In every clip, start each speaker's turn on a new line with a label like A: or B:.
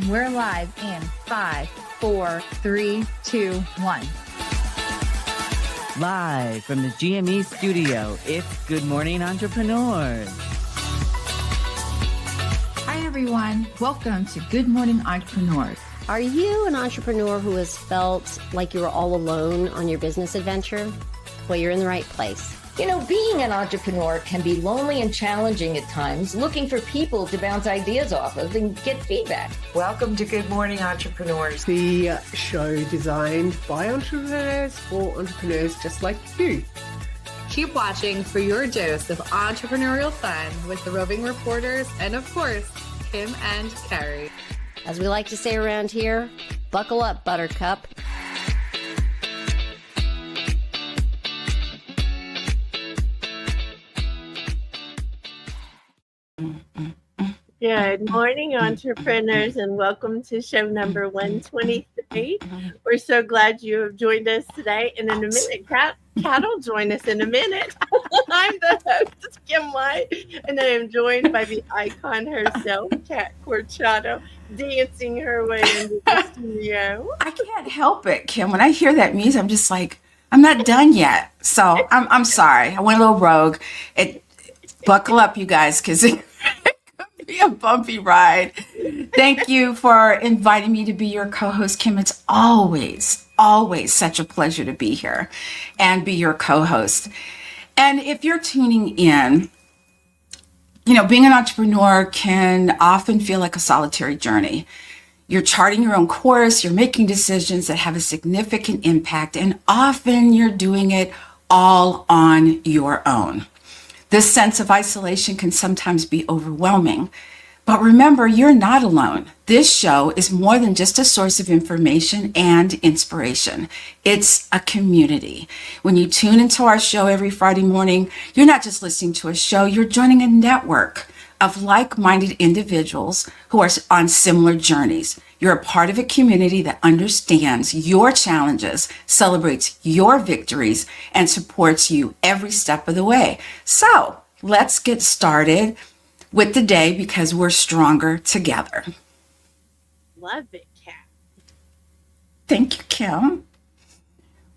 A: We're live in 5, 4, 3, 2, 1.
B: Live from the GME studio, it's Good Morning Entrepreneurs.
A: Hi, everyone. Welcome to Good Morning Entrepreneurs.
C: Are you an entrepreneur who has felt like you were all alone on your business adventure? Well, you're in the right place.
D: You know, being an entrepreneur can be lonely and challenging at times, looking for people to bounce ideas off of and get feedback.
E: Welcome to Good Morning Entrepreneurs,
F: the show designed by entrepreneurs for entrepreneurs just like you.
G: Keep watching for your dose of entrepreneurial fun with the Roving Reporters and, of course, Kim and Carrie.
C: As we like to say around here, buckle up, Buttercup.
H: Good morning, entrepreneurs, and welcome to show number 123. We're so glad you have joined us today. And in a minute, Kat will join us in a minute. I'm the host, Kim White, and I am joined by the icon herself, Kat Corchado, dancing her way into the studio.
I: I can't help it, Kim. When I hear that music, I'm just like, I'm not done yet. So I'm sorry. I went a little rogue. Buckle up, you guys, because it could be a bumpy ride. Thank you for inviting me to be your co-host, Kim. It's always such a pleasure to be here and be your co-host. And if you're tuning in, you know, being an entrepreneur can often feel like a solitary journey. You're charting your own course, you're making decisions that have a significant impact, and often you're doing it all on your own. This sense of isolation can sometimes be overwhelming. But remember, you're not alone. This show is more than just a source of information and inspiration. It's a community. When you tune into our show every Friday morning, you're not just listening to a show, you're joining a network of like-minded individuals who are on similar journeys. You're a part of a community that understands your challenges, celebrates your victories, and supports you every step of the way. So let's get started with the day because we're stronger together.
H: Love it, Kat.
I: Thank you, Kim.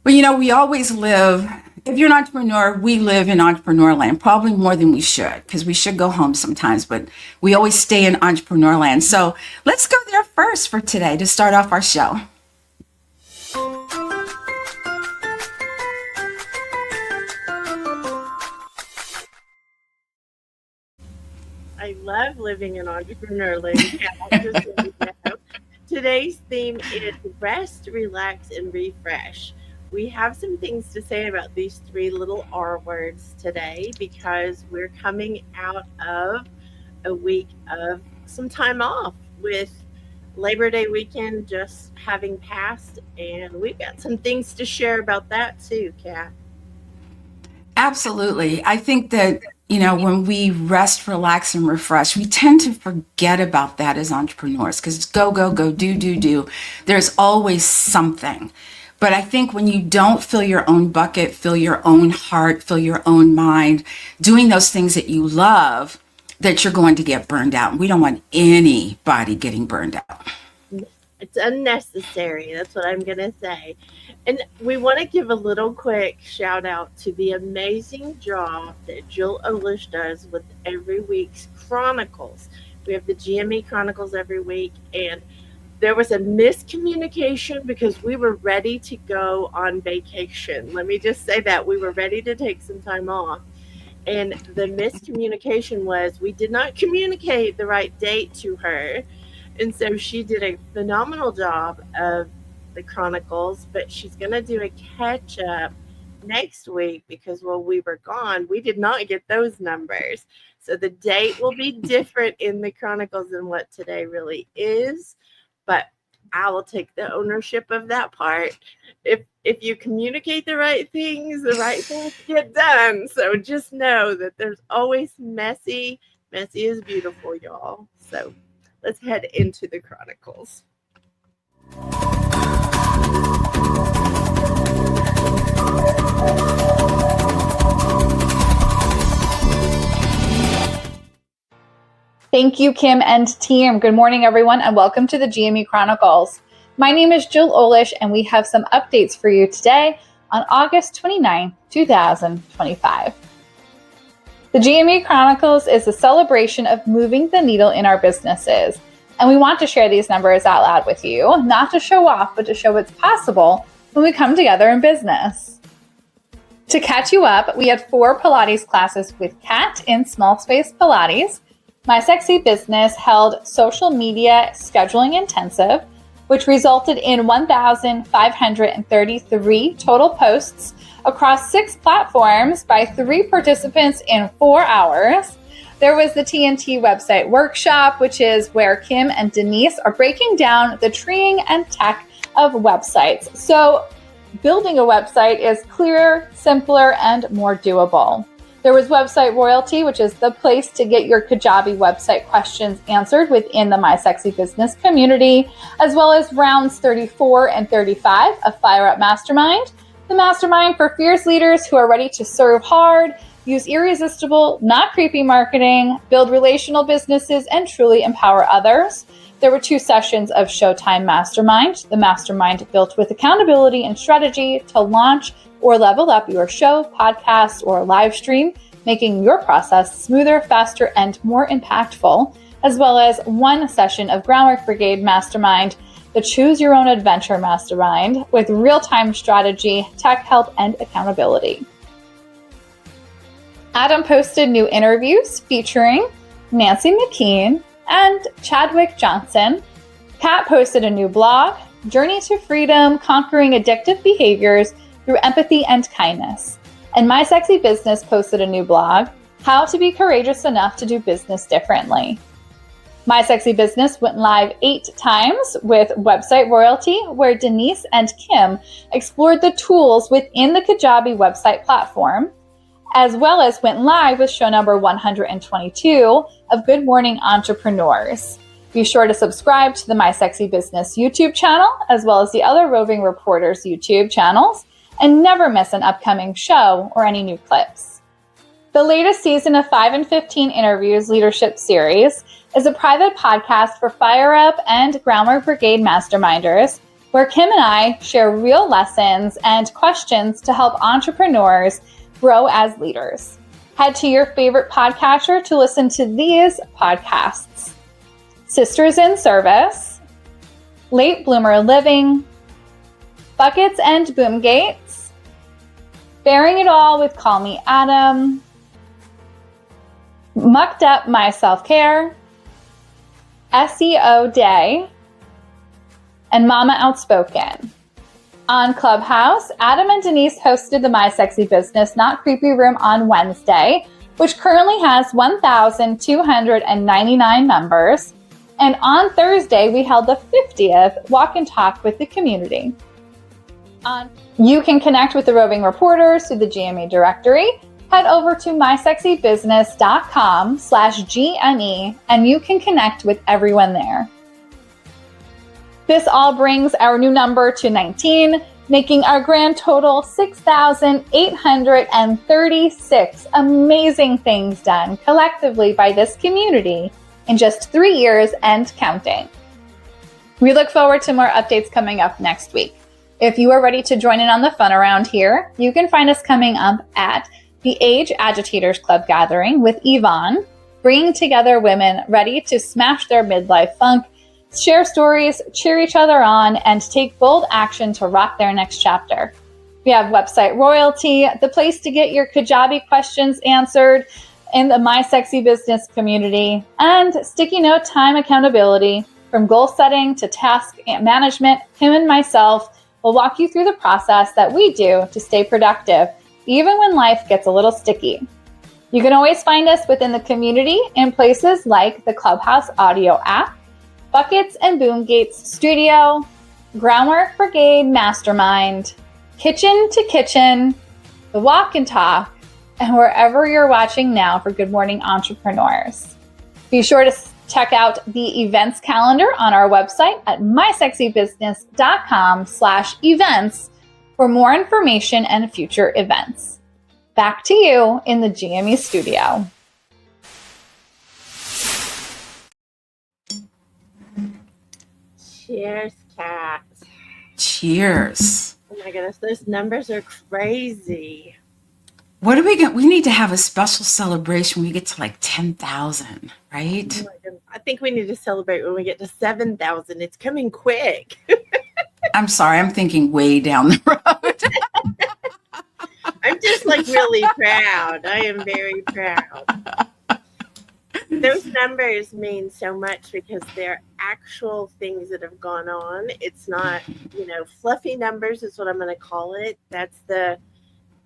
I: Well, you know, we always live, if you're an entrepreneur, we live in entrepreneur land, probably more than we should, because we should go home sometimes, but we always stay in entrepreneur land. So let's go there first for today to start off our show.
H: I love living in entrepreneur land. Kat, just so you know. Today's theme is rest, relax, and refresh. We have some things to say about these three little R words today because we're coming out of a week of some time off with Labor Day weekend just having passed, and we've got some things to share about that too, Kat.
I: Absolutely. I think that, you know, when we rest, relax, and refresh, we tend to forget about that as entrepreneurs because it's go, go, go, do. There's always something. But I think when you don't fill your own bucket, fill your own heart, fill your own mind, doing those things that you love, that you're going to get burned out. We don't want anybody getting burned out.
H: It's unnecessary. That's what I'm going to say. And we want to give a little quick shout out to the amazing job that Jill Olish does with every week's Chronicles. We have the GME Chronicles every week, and there was a miscommunication because we were ready to go on vacation. Let me just say that. We were ready to take some time off. And the miscommunication was we did not communicate the right date to her. And so she did a phenomenal job of the Chronicles, but she's going to do a catch up next week because while we were gone, we did not get those numbers. So the date will be different in the Chronicles than what today really is. But I will take the ownership of that part. If you communicate the right things get done. So just know that there's always messy. Messy is beautiful, y'all. So let's head into the Chronicles.
J: Thank you, Kim and team. Good morning, everyone, and welcome to the GME Chronicles. My name is Jill Olish, and we have some updates for you today on August 29, 2025. The GME Chronicles is a celebration of moving the needle in our businesses, and we want to share these numbers out loud with you, not to show off, but to show what's possible when we come together in business. To catch you up, we had 4 Pilates classes with Kat in Small Space Pilates. My Sexy Business held social media scheduling intensive, which resulted in 1,533 total posts across 6 platforms by 3 participants in 4 hours. There was the TNT website workshop, which is where Kim and Denise are breaking down the treeing and tech of websites. So building a website is clearer, simpler, and more doable. There was Website Royalty, which is the place to get your Kajabi website questions answered within the My Sexy Business community, as well as rounds 34 and 35 of Fire Up Mastermind, the mastermind for fierce leaders who are ready to serve hard, use irresistible, not creepy marketing, build relational businesses, and truly empower others. There were 2 sessions of Showtime Mastermind, the mastermind built with accountability and strategy to launch or level up your show, podcast, or live stream, making your process smoother, faster, and more impactful, as well as 1 session of Groundwork Brigade Mastermind, the Choose Your Own Adventure Mastermind, with real-time strategy, tech help, and accountability. Adam posted new interviews featuring Nancy McKean and Chadwick Johnson. Kat posted a new blog, Journey to Freedom, Conquering Addictive Behaviors Through Empathy and Kindness. And My Sexy Business posted a new blog, How to Be Courageous Enough to Do Business Differently. My Sexy Business went live 8 times with Website Royalty, where Denise and Kim explored the tools within the Kajabi website platform, as well as went live with show number 122 of Good Morning Entrepreneurs. Be sure to subscribe to the My Sexy Business YouTube channel, as well as the other Roving Reporters YouTube channels, and never miss an upcoming show or any new clips. The latest season of 5 and 15 Interviews Leadership Series is a private podcast for Fire Up and Groundwork Brigade Masterminders, where Kim and I share real lessons and questions to help entrepreneurs grow as leaders. Head to your favorite podcatcher to listen to these podcasts: Sisters in Service, Late Bloomer Living, Buckets and Boomgates, Bearing It All with Call Me Adam, Mucked Up My Self-Care, SEO Day, and Mama Outspoken. On Clubhouse, Adam and Denise hosted the My Sexy Business Not Creepy Room on Wednesday, which currently has 1,299 members. And on Thursday, we held the 50th Walk and Talk with the community. You can connect with the Roving Reporters through the GME directory. Head over to mysexybusiness.com/GME and you can connect with everyone there. This all brings our new number to 19, making our grand total 6,836 amazing things done collectively by this community in just 3 years and counting. We look forward to more updates coming up next week. If you are ready to join in on the fun around here, you can find us coming up at the Age Agitators Club Gathering with Yvonne, bringing together women ready to smash their midlife funk, share stories, cheer each other on, and take bold action to rock their next chapter. We have Website Royalty, the place to get your Kajabi questions answered in the My Sexy Business community, and Sticky Note Time Accountability. From goal setting to task management, Kim and myself will walk you through the process that we do to stay productive, even when life gets a little sticky. You can always find us within the community in places like the Clubhouse audio app, Buckets and Boomgates Studio, Groundwork Brigade Mastermind, Kitchen to Kitchen, the Walk and Talk, and wherever you're watching now for Good Morning Entrepreneurs. Be sure to check out the events calendar on our website at mysexybusiness.com/events for more information and future events. Back to you in the GME studio.
H: Cheers, Kat.
I: Cheers.
H: Oh my goodness, those numbers are crazy.
I: What do we get? We need to have a special celebration when we get to like 10,000, right?
H: Oh my goodness. I think we need to celebrate when we get to 7,000. It's coming quick.
I: I'm sorry, I'm thinking way down the road.
H: I'm just like really proud. I am very proud. Those numbers mean so much because they're actual things that have gone on. It's not, fluffy numbers is what I'm going to call it.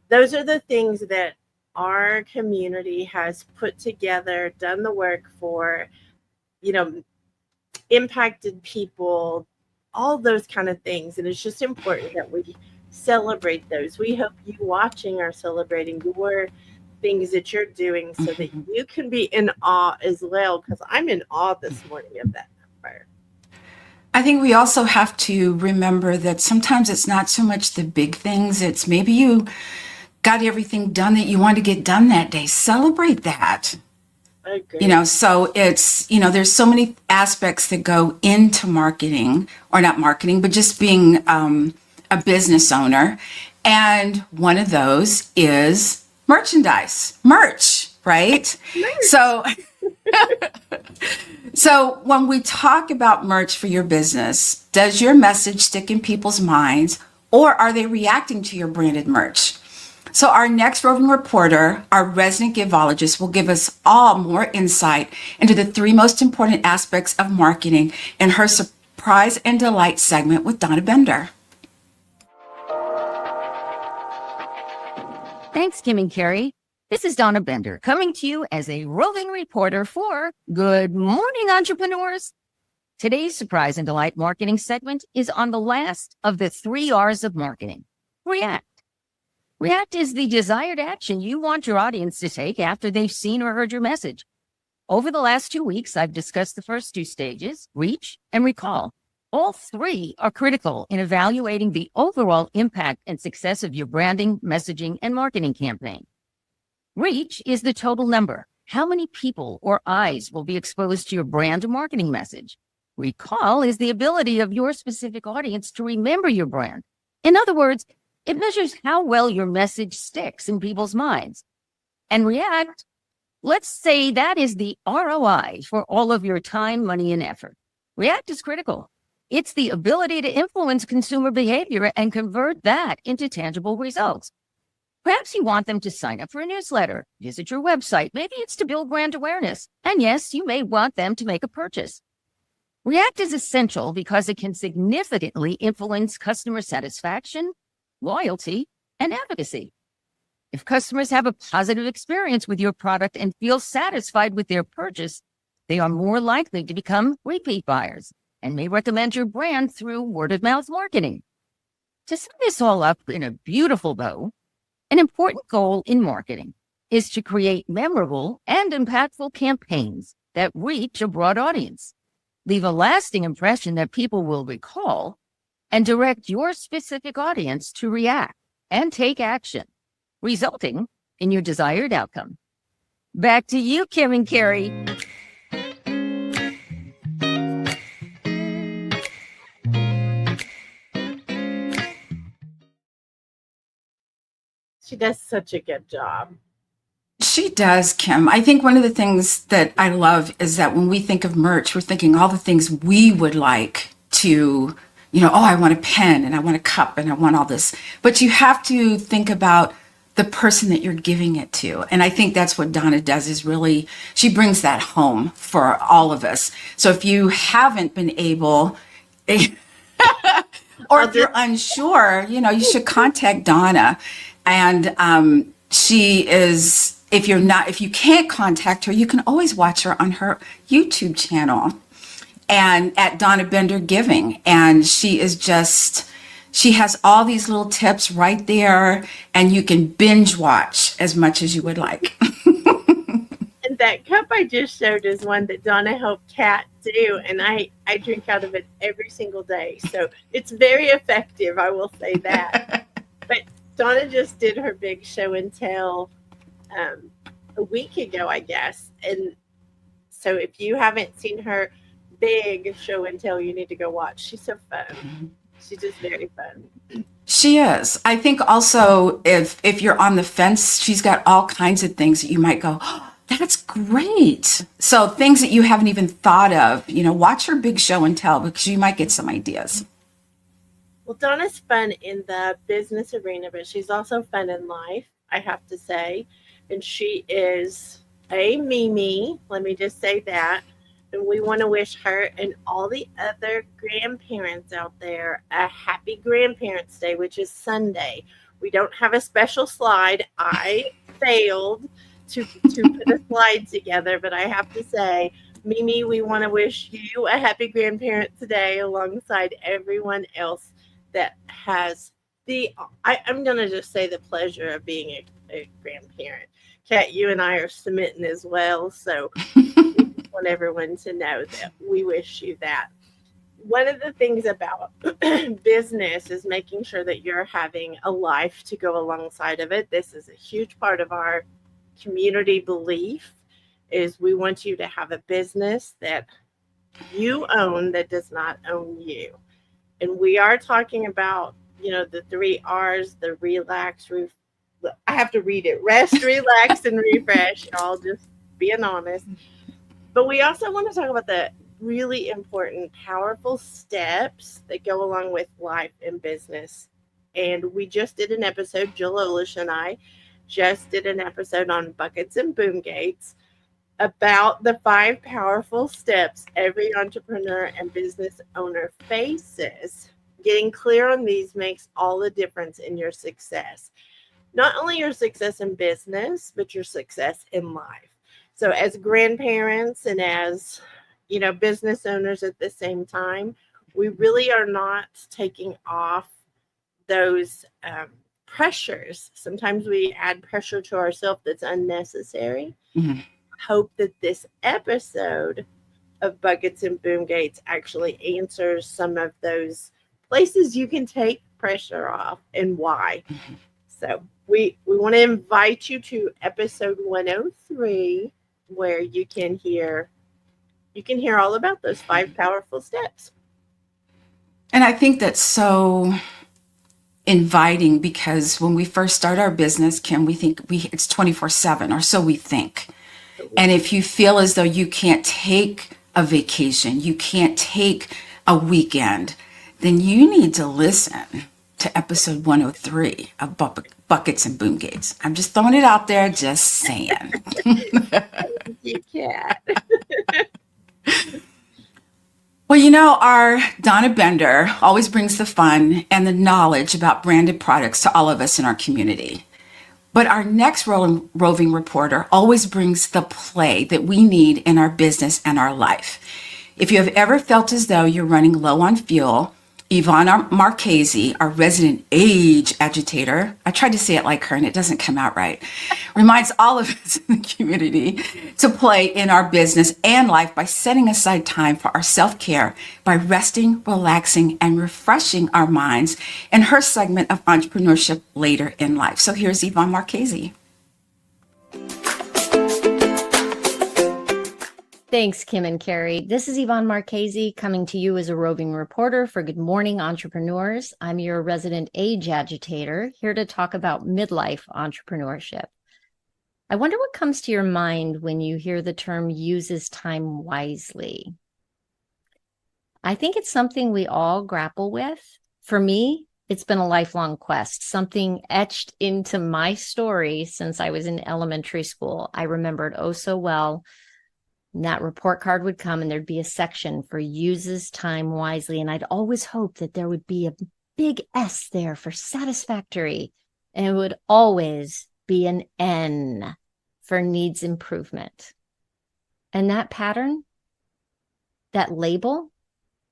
H: Those are the things that our community has put together, done the work for, impacted people, all those kind of things. And it's just important that we celebrate those. We hope you watching are celebrating your things that you're doing so that you can be in awe as well, because I'm in awe this morning of that number.
I: I think we also have to remember that sometimes it's not so much the big things. It's maybe you got everything done that you want to get done that day. Celebrate that.
H: I agree.
I: So it's, there's so many aspects that go into marketing, or not marketing, but just being a business owner. And one of those is merch, right? So when we talk about merch for your business, does your message stick in people's minds, or are they reacting to your branded merch? So our next roving reporter, our resident givologist, will give us all more insight into the 3 most important aspects of marketing in her Surprise and Delight segment with Donna Bender.
K: Thanks, Kim and Carrie. This is Donna Bender coming to you as a roving reporter for Good Morning Entrepreneurs. Today's Surprise and Delight marketing segment is on the last of the 3 R's of marketing. React. React is the desired action you want your audience to take after they've seen or heard your message. Over the last 2 weeks, I've discussed the first 2 stages, reach and recall. All 3 are critical in evaluating the overall impact and success of your branding, messaging, and marketing campaign. Reach is the total number. How many people or eyes will be exposed to your brand or marketing message? Recall is the ability of your specific audience to remember your brand. In other words, it measures how well your message sticks in people's minds. And react, let's say that is the ROI for all of your time, money, and effort. React is critical. It's the ability to influence consumer behavior and convert that into tangible results. Perhaps you want them to sign up for a newsletter, visit your website. Maybe it's to build brand awareness. And yes, you may want them to make a purchase. React is essential because it can significantly influence customer satisfaction, loyalty, and advocacy. If customers have a positive experience with your product and feel satisfied with their purchase, they are more likely to become repeat buyers and may recommend your brand through word-of-mouth marketing. To sum this all up in a beautiful bow, an important goal in marketing is to create memorable and impactful campaigns that reach a broad audience, leave a lasting impression that people will recall, and direct your specific audience to react and take action, resulting in your desired outcome. Back to you, Kim and Carrie.
H: She does such a good job.
I: She does, Kim. I think one of the things that I love is that when we think of merch, we're thinking all the things we would like to, I want a pen and I want a cup and I want all this. But you have to think about the person that you're giving it to. And I think that's what Donna does, is really, she brings that home for all of us. So if you haven't been able, or if you're unsure, you should contact Donna. And she is, if you can't contact her, you can always watch her on her YouTube channel and at Donna Bender Giving. And she has all these little tips right there, and you can binge watch as much as you would like.
H: And that cup I just showed is one that Donna helped Kat do, and I drink out of it every single day. So it's very effective, I will say that. But Donna just did her big show and tell a week ago, I guess. And so if you haven't seen her, big show and tell you need to go watch. She's so fun. She's just very fun.
I: She is. I think also if you're on the fence, she's got all kinds of things that you might go, oh, that's great. So things that you haven't even thought of, watch her big show and tell because you might get some ideas.
H: Well, Donna's fun in the business arena, but she's also fun in life, I have to say. And she is a Mimi. Let me just say that. And we want to wish her and all the other grandparents out there a happy Grandparents' Day, which is Sunday. We don't have a special slide. I failed to put a slide together, but I have to say, Mimi, we want to wish you a happy Grandparents' Day alongside everyone else that has I'm going to just say the pleasure of being a grandparent. Kat, you and I are smitten as well, so want everyone to know that we wish you that. One of the things about business is making sure that you're having a life to go alongside of it. This is a huge part of our community belief is we want you to have a business that you own that does not own you. And we are talking about, the 3 R's, the relax, I have to read it, rest, relax, and refresh. Y'all just being honest. But we also want to talk about the really important, powerful steps that go along with life and business. And we just did an episode, Jill Olish and I just did an episode on buckets and boom gates about the 5 powerful steps every entrepreneur and business owner faces. Getting clear on these makes all the difference in your success. Not only your success in business, but your success in life. So as grandparents and as, business owners at the same time, we really are not taking off those pressures. Sometimes we add pressure to ourselves that's unnecessary. Mm-hmm. Hope that this episode of Buckets and Boom Gates actually answers some of those places you can take pressure off and why. Mm-hmm. So we want to invite you to episode 103. Where you can hear all about those 5 powerful steps.
I: And I think that's so inviting because when we first start our business, Kim, we think it's 24/7 or so we think. And if you feel as though you can't take a vacation, you can't take a weekend, then you need to listen to episode 103 of Buckets and Boom Gates. I'm just throwing it out there, just saying.
H: You can't.
I: Well, our Donna Bender always brings the fun and the knowledge about branded products to all of us in our community. But our next roving reporter always brings the play that we need in our business and our life. If you have ever felt as though you're running low on fuel, Yvonne Marchese, our resident age agitator, I tried to say it like her and it doesn't come out right, reminds all of us in the community to play in our business and life by setting aside time for our self-care, by resting, relaxing, and refreshing our minds in her segment of entrepreneurship later in life. So here's Yvonne Marchese.
C: Thanks, Kim and Carrie. This is Yvonne Marchese coming to you as a roving reporter for Good Morning Entrepreneurs. I'm your resident age agitator, here to talk about midlife entrepreneurship. I wonder what comes to your mind when you hear the term uses time wisely. I think it's something we all grapple with. For me, it's been a lifelong quest, something etched into my story since I was in elementary school. I remembered oh so well. And that report card would come and there'd be a section for uses time wisely. And I'd always hope that there would be a big S there for satisfactory. And it would always be an N for needs improvement. And that pattern, that label,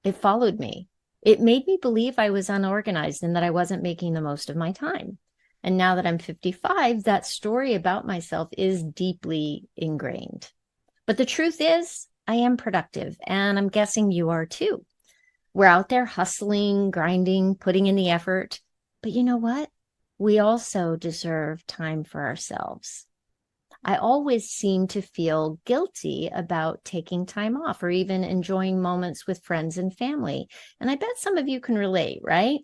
C: it followed me. It made me believe I was unorganized and that I wasn't making the most of my time. And now that I'm 55, that story about myself is deeply ingrained. But the truth is, I am productive, and I'm guessing you are too. We're out there hustling, grinding, putting in the effort. But you know what? We also deserve time for ourselves. I always seem to feel guilty about taking time off or even enjoying moments with friends and family. And I bet some of you can relate, right?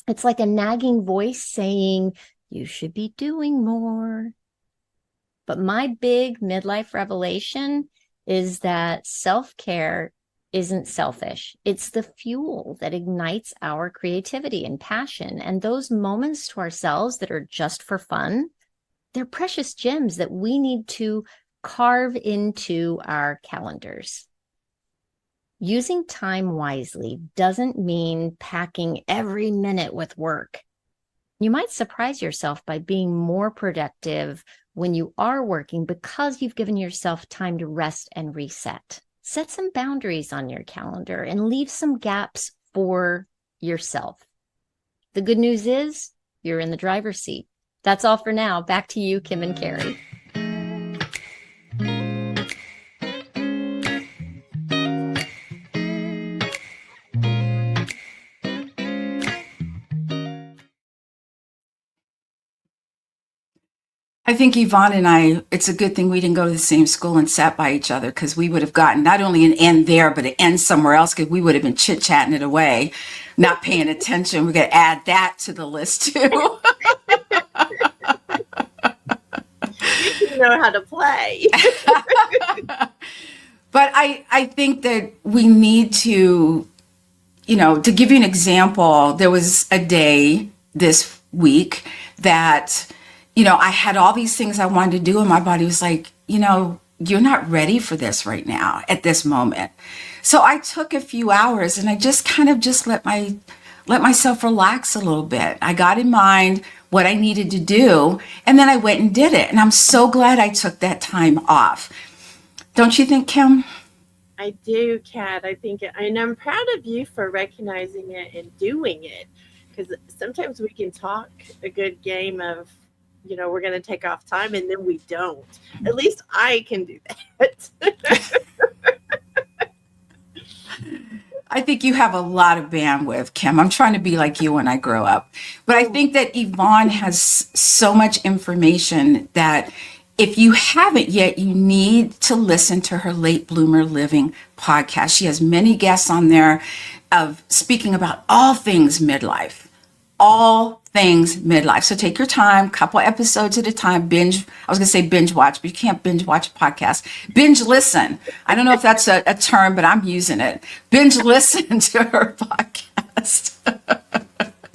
C: It's like a nagging voice saying, you should be doing more. But my big midlife revelation is that self-care isn't selfish. It's the fuel that ignites our creativity and passion. And those moments to ourselves that are just for fun, they're precious gems that we need to carve into our calendars. Using time wisely doesn't mean packing every minute with work. You might surprise yourself by being more productive when you are working because you've given yourself time to rest and reset. Set some boundaries on your calendar and leave some gaps for yourself. The good news is you're in the driver's seat. That's all for now. Back to you, Kim and Carrie.
I: I think Yvonne and I, it's a good thing we didn't go to the same school and sat by each other, because we would have gotten not only an end there, but an end somewhere else, because we would have been chit-chatting it away, not paying attention. We're going to add that to the list too.
H: You know how to play.
I: But I think that we need to, to give you an example, there was a day this week that, I had all these things I wanted to do, and my body was like, you're not ready for this right now at this moment. So I took a few hours and I just kind of let myself relax a little bit. I got in mind what I needed to do, and then I went and did it. And I'm so glad I took that time off. Don't you think, Kim?
H: I do, Kat. I think, and I'm proud of you for recognizing it and doing it, because sometimes we can talk a good game of, we're going to take off time, and then we don't. At least I can do that.
I: I think you have a lot of bandwidth, Kim. I'm trying to be like you when I grow up. But I think that Yvonne has so much information that if you haven't yet, you need to listen to her Late Bloomer Living podcast. She has many guests on there of speaking about all things midlife. All things midlife. So take your time, couple episodes at a time, binge. I was going to say binge watch, but you can't binge watch a podcast. Binge listen. I don't know if that's a term, but I'm using it. Binge listen to her podcast.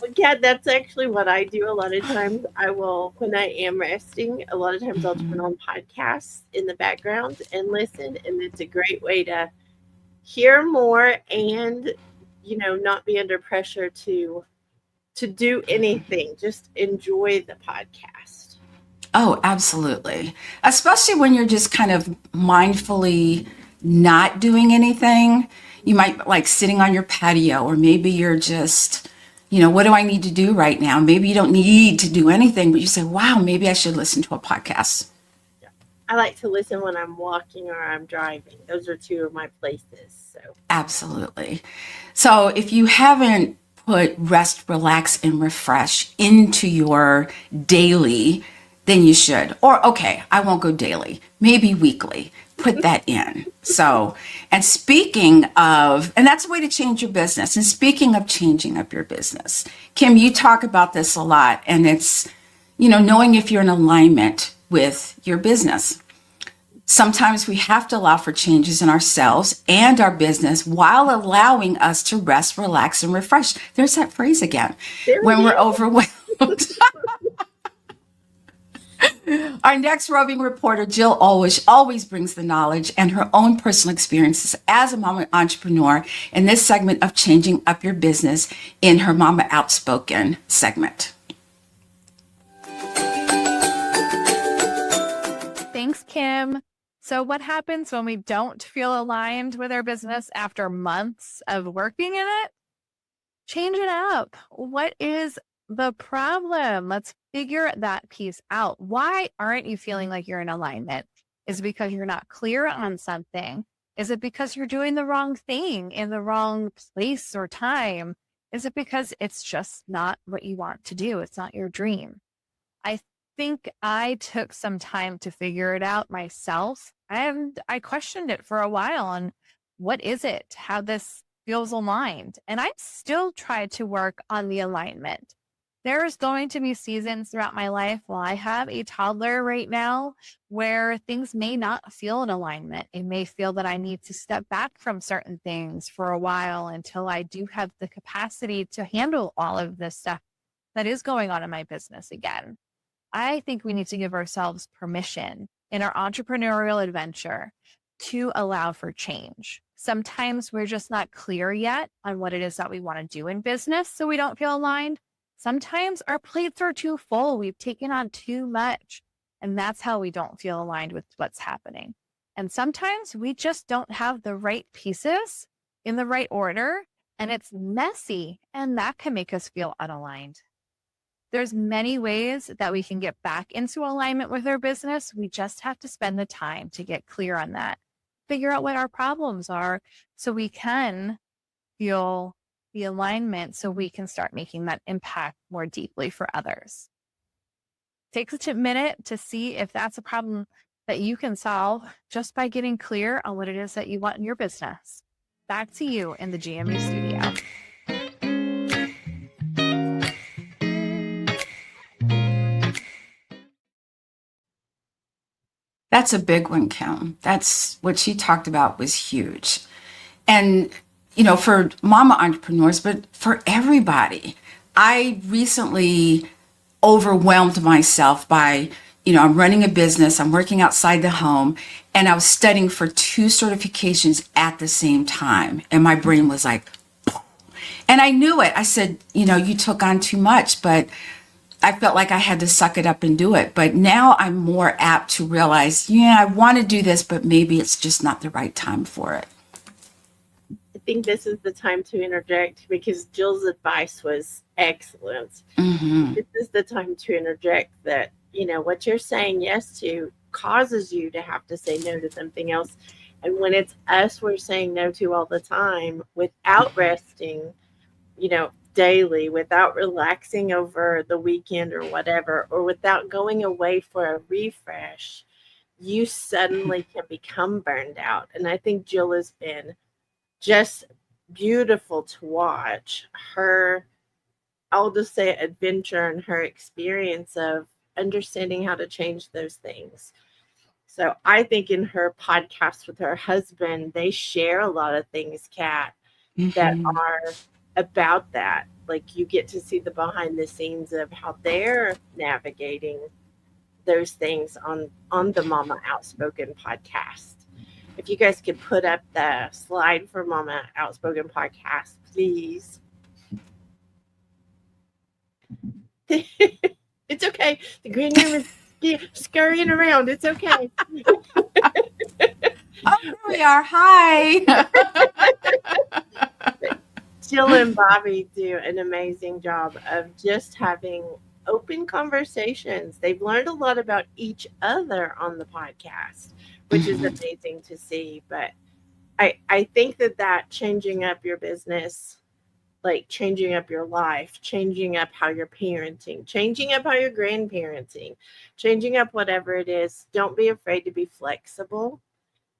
H: Well, Kat, that's actually what I do a lot of times. I will, when I am resting, a lot of times I'll turn on podcasts in the background and listen. And it's a great way to hear more and, not be under pressure to do anything. Just enjoy the podcast.
I: Oh, absolutely. Especially when you're just kind of mindfully not doing anything. You might like sitting on your patio, or maybe you're just, what do I need to do right now? Maybe you don't need to do anything, but you say, wow, maybe I should listen to a podcast.
H: Yeah. I like to listen when I'm walking or I'm driving. Those are two of my places. So
I: absolutely. So if you haven't put rest, relax, and refresh into your daily, then you should. Or, okay, I won't go daily, maybe weekly. Put that in. So, and speaking of, and that's a way to change your business. And speaking of changing up your business, Kim, you talk about this a lot, and it's, knowing if you're in alignment with your business. Sometimes we have to allow for changes in ourselves and our business while allowing us to rest, relax, and refresh. There's that phrase again. When we're overwhelmed. Our next roving reporter, Jill Olish, always brings the knowledge and her own personal experiences as a mama entrepreneur in this segment of Changing Up Your Business in her Mama Outspoken segment.
L: Thanks, Kim. So what happens when we don't feel aligned with our business after months of working in it? Change it up. What is the problem? Let's figure that piece out. Why aren't you feeling like you're in alignment? Is it because you're not clear on something? Is it because you're doing the wrong thing in the wrong place or time? Is it because it's just not what you want to do? It's not your dream. I think I took some time to figure it out myself. And I questioned it for a while on what is it, how this feels aligned. And I still try to work on the alignment. There's going to be seasons throughout my life while I have a toddler right now where things may not feel in alignment. It may feel that I need to step back from certain things for a while until I do have the capacity to handle all of this stuff that is going on in my business again. I think we need to give ourselves permission in our entrepreneurial adventure to allow for change. Sometimes we're just not clear yet on what it is that we want to do in business, so we don't feel aligned. Sometimes our plates are too full. We've taken on too much, and that's how we don't feel aligned with what's happening. And sometimes we just don't have the right pieces in the right order, and it's messy, and that can make us feel unaligned. There's many ways that we can get back into alignment with our business. We just have to spend the time to get clear on that, figure out what our problems are so we can feel the alignment, so we can start making that impact more deeply for others. Take a minute to see if that's a problem that you can solve just by getting clear on what it is that you want in your business. Back to you in the GME studio.
I: That's a big one, Kim. That's what she talked about was huge. And, you know, for mama entrepreneurs, but for everybody, I recently overwhelmed myself by, you know, I'm running a business, I'm working outside the home, and I was studying for 2 certifications at the same time. And my brain was like, and I knew it. I said, you know, you took on too much, but I felt like I had to suck it up and do it. But now I'm more apt to realize, yeah, I want to do this, but maybe it's just not the right time for it.
H: I think this is the time to interject because Jill's advice was excellent.
I: Mm-hmm.
H: This is the time to interject that, you know, what you're saying yes to causes you to have to say no to something else. And when it's us we're saying no to all the time without resting, you know, daily, without relaxing over the weekend or whatever, or without going away for a refresh, you suddenly can become burned out. And I think Jill has been just beautiful to watch her, I'll just say adventure and her experience of understanding how to change those things. So I think in her podcast with her husband, they share a lot of things, Kat, that are about that. Like you get to see the behind the scenes of how they're navigating those things on the Mama Outspoken podcast. If you guys could put up the slide for Mama Outspoken podcast, please. It's okay. The green room is scurrying around. It's okay.
I: Oh, here we are. Hi.
H: Jill and Bobby do an amazing job of just having open conversations. They've learned a lot about each other on the podcast, which is amazing to see. But I think that changing up your business, like changing up your life, changing up how you're parenting, changing up how you're grandparenting, changing up whatever it is, don't be afraid to be flexible.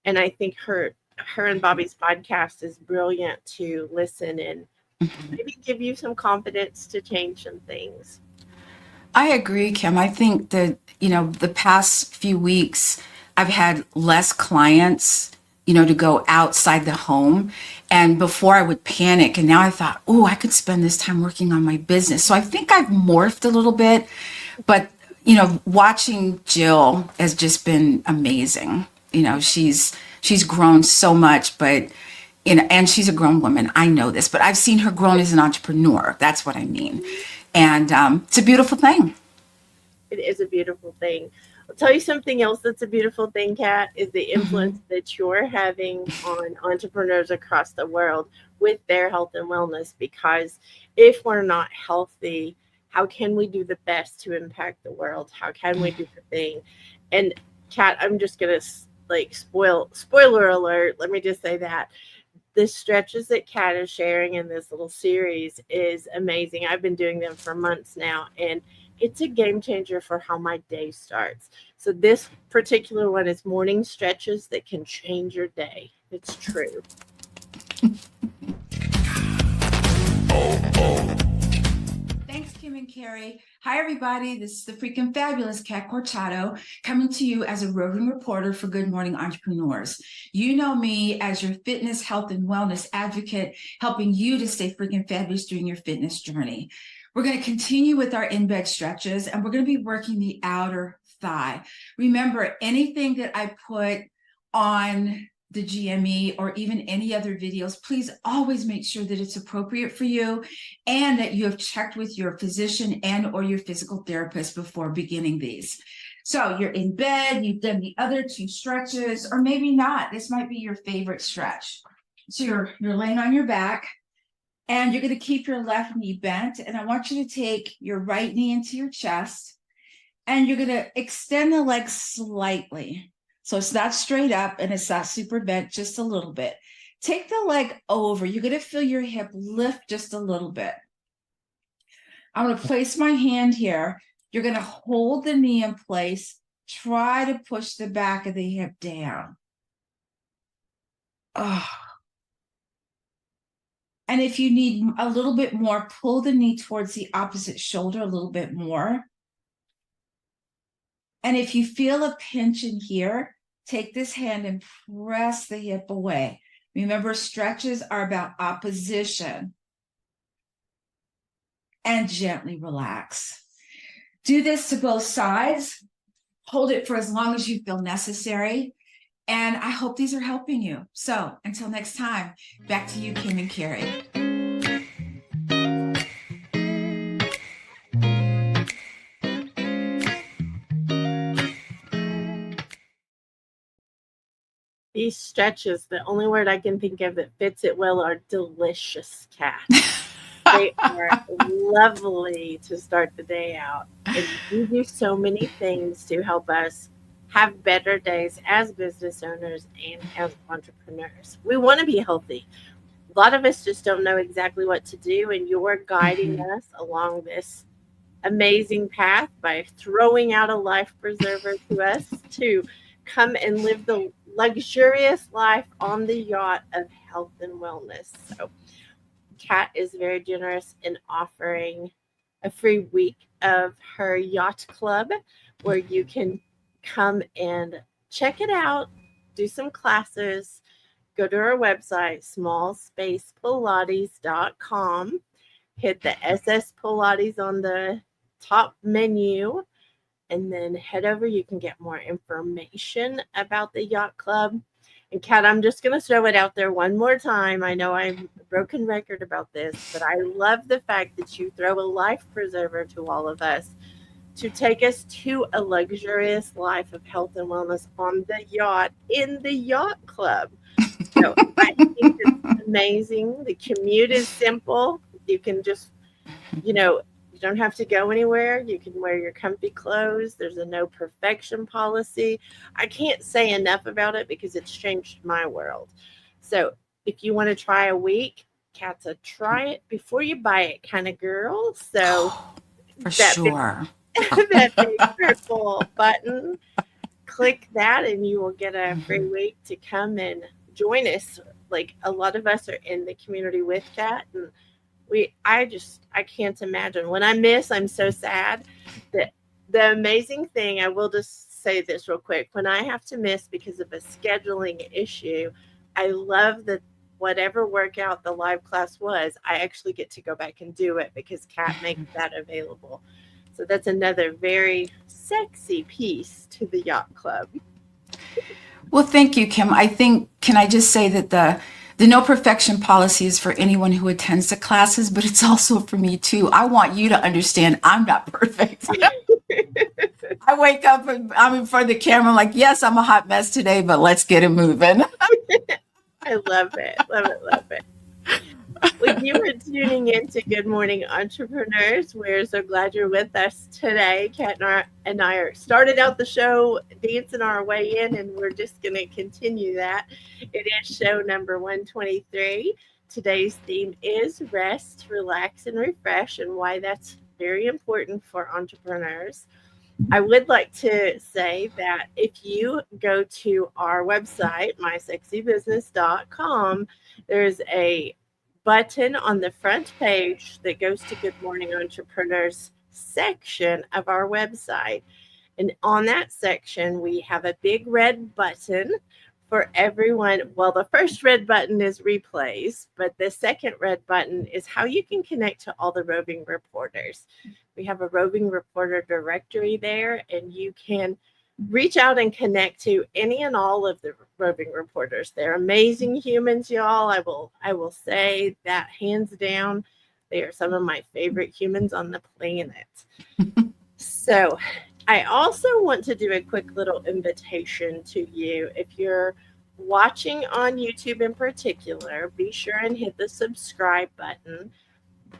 H: And I think her and Bobby's podcast is brilliant to listen and maybe give you some confidence to change some things.
I: I agree, Kim. I think that, you know, the past few weeks, I've had less clients, you know, to go outside the home. And before I would panic. And now I thought, oh, I could spend this time working on my business. So I think I've morphed a little bit. But, you know, watching Jill has just been amazing. You know, she's grown so much, but, you know, and she's a grown woman. I know this, but I've seen her grown as an entrepreneur. That's what I mean. And it's a beautiful thing.
H: It is a beautiful thing. I'll tell you something else that's a beautiful thing, Kat, is the influence that you're having on entrepreneurs across the world with their health and wellness. Because if we're not healthy, how can we do the best to impact the world? How can we do the thing? And Kat, I'm just going to like spoiler alert. Let me just say that the stretches that Kat is sharing in this little series is amazing. I've been doing them for months now, and it's a game changer for how my day starts. So this particular one is morning stretches that can change your day. It's true.
I: Thanks, Kim and Carrie. Hi, everybody. This is the freaking fabulous Cat Corchado coming to you as a roving reporter for Good Morning Entrepreneurs. You know me as your fitness, health, and wellness advocate, helping you to stay freaking fabulous during your fitness journey. We're going to continue with our in-bed stretches, and we're going to be working the outer thigh. Remember, anything that I put on the GME or even any other videos, please always make sure that it's appropriate for you and that you have checked with your physician and or your physical therapist before beginning these. So you're in bed, you've done the other two stretches, or maybe not. This might be your favorite stretch. So you're laying on your back and you're going to keep your left knee bent. And I want you to take your right knee into your chest and you're going to extend the leg slightly. So it's not straight up and it's not super bent, just a little bit. Take the leg over. You're going to feel your hip lift just a little bit. I'm going to place my hand here. You're going to hold the knee in place. Try to push the back of the hip down. Oh. And if you need a little bit more, pull the knee towards the opposite shoulder a little bit more. And if you feel a pinch in here, take this hand and press the hip away. Remember, stretches are about opposition. And gently relax. Do this to both sides. Hold it for as long as you feel necessary. And I hope these are helping you. So until next time, back to you, Kim and Carrie.
H: These stretches, the only word I can think of that fits it well are delicious, Cat. They are lovely to start the day out. And we do so many things to help us have better days as business owners and as entrepreneurs. We want to be healthy. A lot of us just don't know exactly what to do, and you're guiding us along this amazing path by throwing out a life preserver to us to come and live the luxurious life on the yacht of health and wellness. So Kat is very generous in offering a free week of her yacht club where you can come and check it out, do some classes, go to our website, smallspacepilates.com, hit the SS Pilates on the top menu, and then head over. You can get more information about the yacht club. And Kat, I'm just going to throw it out there one more time. I know I'm a broken record about this, but I love the fact that you throw a life preserver to all of us to take us to a luxurious life of health and wellness on the yacht in the yacht club. So I think it's amazing. The commute is simple. You can just, you don't have to go anywhere. You can wear your comfy clothes. There's a no perfection policy. I can't say enough about it because it's changed my world. So if you want to try a week, Kat's a try it before you buy it kind of girl. So
I: for sure.
H: That big purple button, click that and you will get a free week to come and join us. Like a lot of us are in the community with Kat, and I can't imagine. When I miss, I'm so sad. That the amazing thing, I will just say this real quick. When I have to miss because of a scheduling issue, I love that whatever workout the live class was, I actually get to go back and do it because Kat makes that available. So that's another very sexy piece to the yacht club.
I: Well, thank you, Kim. Can I just say that the no perfection policy is for anyone who attends the classes, but it's also for me too. I want you to understand I'm not perfect. I wake up and I'm in front of the camera, I'm like, yes, I'm a hot mess today, but let's get it moving.
H: I love it. Love it. Love it. Well, you are tuning in to Good Morning Entrepreneurs. We're so glad you're with us today. Kat and I started out the show dancing our way in, and we're just going to continue that. It is show number 123. Today's theme is rest, relax, and refresh, and why that's very important for entrepreneurs. I would like to say that if you go to our website, mysexybusiness.com, there's a button on the front page that goes to Good Morning Entrepreneurs section of our website. And on that section, we have a big red button for everyone. Well, the first red button is replays, but the second red button is how you can connect to all the roving reporters. We have a roving reporter directory there, and you can reach out and connect to any and all of the roving reporters. They're amazing humans, y'all. I will say that hands down, they are some of my favorite humans on the planet. So I also want to do a quick little invitation to you. If you're watching on YouTube in particular, be sure and hit the subscribe button.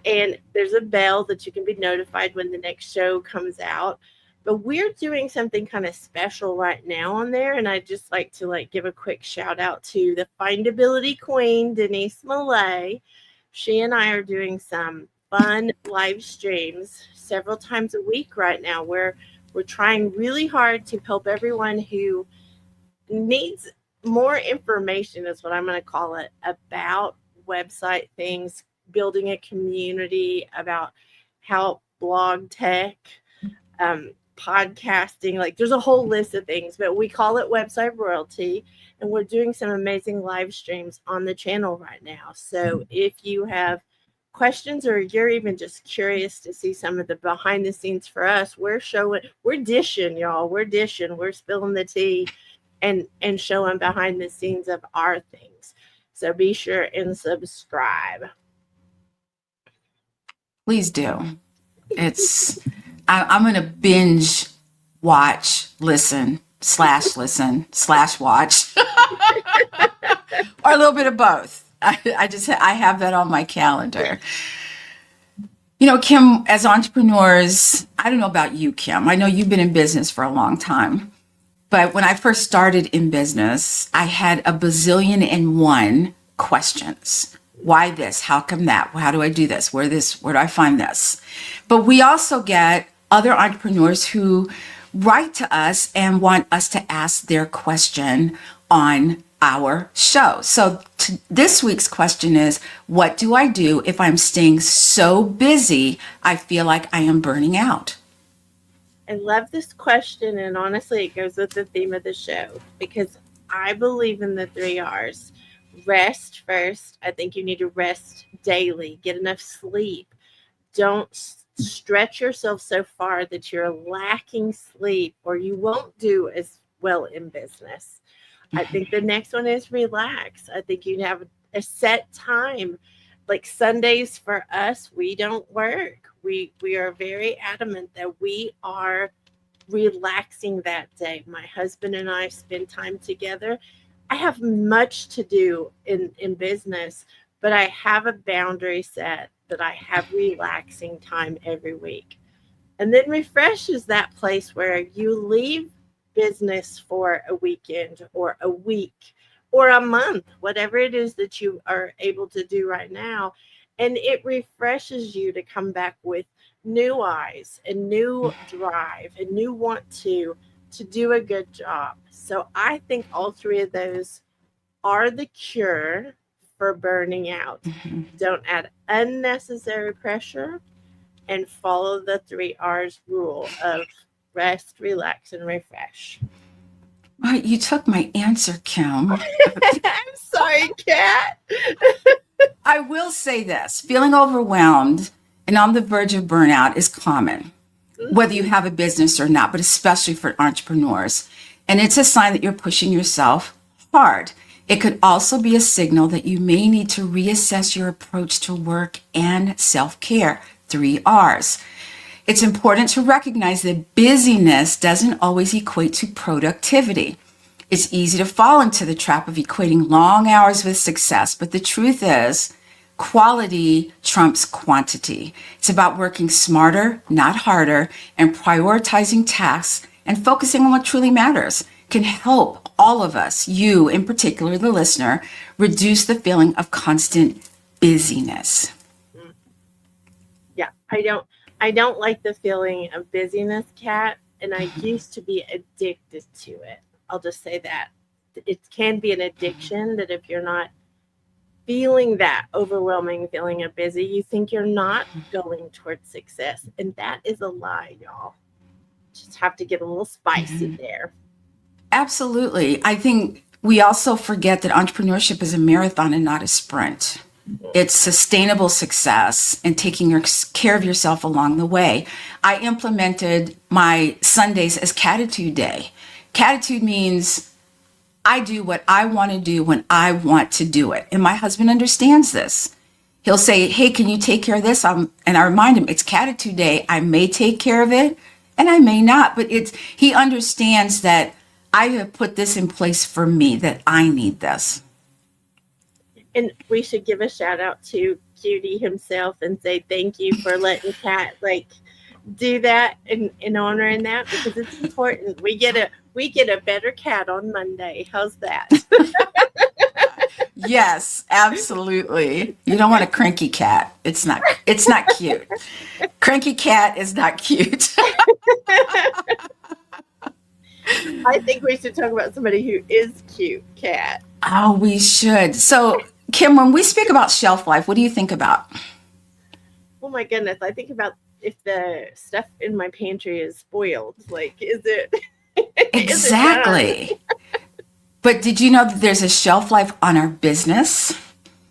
H: And there's a bell that you can be notified when the next show comes out. But we're doing something kind of special right now on there. And I'd just like to give a quick shout out to the findability queen, Denise Millet. She and I are doing some fun live streams several times a week right now, where we're trying really hard to help everyone who needs more information, is what I'm going to call it, about website things, building a community, about how blog tech, podcasting, there's a whole list of things, but we call it website royalty. And we're doing some amazing live streams on the channel right now. So if you have questions, or you're even just curious to see some of the behind the scenes for us, we're dishing, y'all. We're spilling the tea and showing behind the scenes of our things. So be sure and subscribe.
I: Please do. I'm going to binge watch, listen / watch, or a little bit of both. I have that on my calendar. Kim, as entrepreneurs, I don't know about you, Kim. I know you've been in business for a long time. But when I first started in business, I had a bazillion and one questions. Why this? How come that? How do I do this? Where do I find this? But we also get other entrepreneurs who write to us and want us to ask their question on our show. So this week's question is, what do I do if I'm staying so busy I feel like I am burning out?
H: I love this question, and honestly, it goes with the theme of the show, because I believe in the 3 R's. Rest first. I think you need to rest daily. Get enough sleep. Don't stretch yourself so far that you're lacking sleep, or you won't do as well in business. I think the next one is relax. I think you have a set time. Like Sundays for us, we don't work. We are very adamant that we are relaxing that day. My husband and I spend time together. I have much to do in business, but I have a boundary set that I have relaxing time every week. And then refresh is that place where you leave business for a weekend or a week or a month, whatever it is that you are able to do right now. And it refreshes you to come back with new eyes and new drive and new want to do a good job. So I think all 3 of those are the cure for burning out. Don't add unnecessary pressure, and follow the 3 R's rule of rest, relax, and refresh.
I: Well, you took my answer, Kim.
H: I'm sorry, Kat.
I: I will say this. Feeling overwhelmed and on the verge of burnout is common, whether you have a business or not, but especially for entrepreneurs. And it's a sign that you're pushing yourself hard. It could also be a signal that you may need to reassess your approach to work and self-care, 3 R's. It's important to recognize that busyness doesn't always equate to productivity. It's easy to fall into the trap of equating long hours with success, but the truth is, quality trumps quantity. It's about working smarter, not harder, and prioritizing tasks and focusing on what truly matters. Can help all of us, you in particular, the listener, reduce the feeling of constant busyness.
H: Yeah, I don't like the feeling of busyness, Kat, and I used to be addicted to it. I'll just say that. It can be an addiction that if you're not feeling that overwhelming feeling of busy, you think you're not going towards success. And that is a lie, y'all. Just have to get a little spicy there.
I: Absolutely. I think we also forget that entrepreneurship is a marathon and not a sprint. It's sustainable success and taking care of yourself along the way. I implemented my Sundays as Catitude Day. Catitude means I do what I want to do when I want to do it. And my husband understands this. He'll say, hey, can you take care of this? And I remind him, it's Catitude Day. I may take care of it and I may not, but he understands that I have put this in place for me, that I need this.
H: And we should give a shout out to Cutie himself and say thank you for letting Kat do that in honoring that, because it's important. We get a better cat on Monday. How's that?
I: Yes, absolutely. You don't want a cranky cat. It's not cute. Cranky cat is not cute.
H: I think we should talk about somebody who is cute, Kat.
I: Oh, we should. So, Kim, when we speak about shelf life, what do you think about?
H: Oh my goodness. I think about if the stuff in my pantry is spoiled. Is it?
I: Exactly. But did you know that there's a shelf life on our business?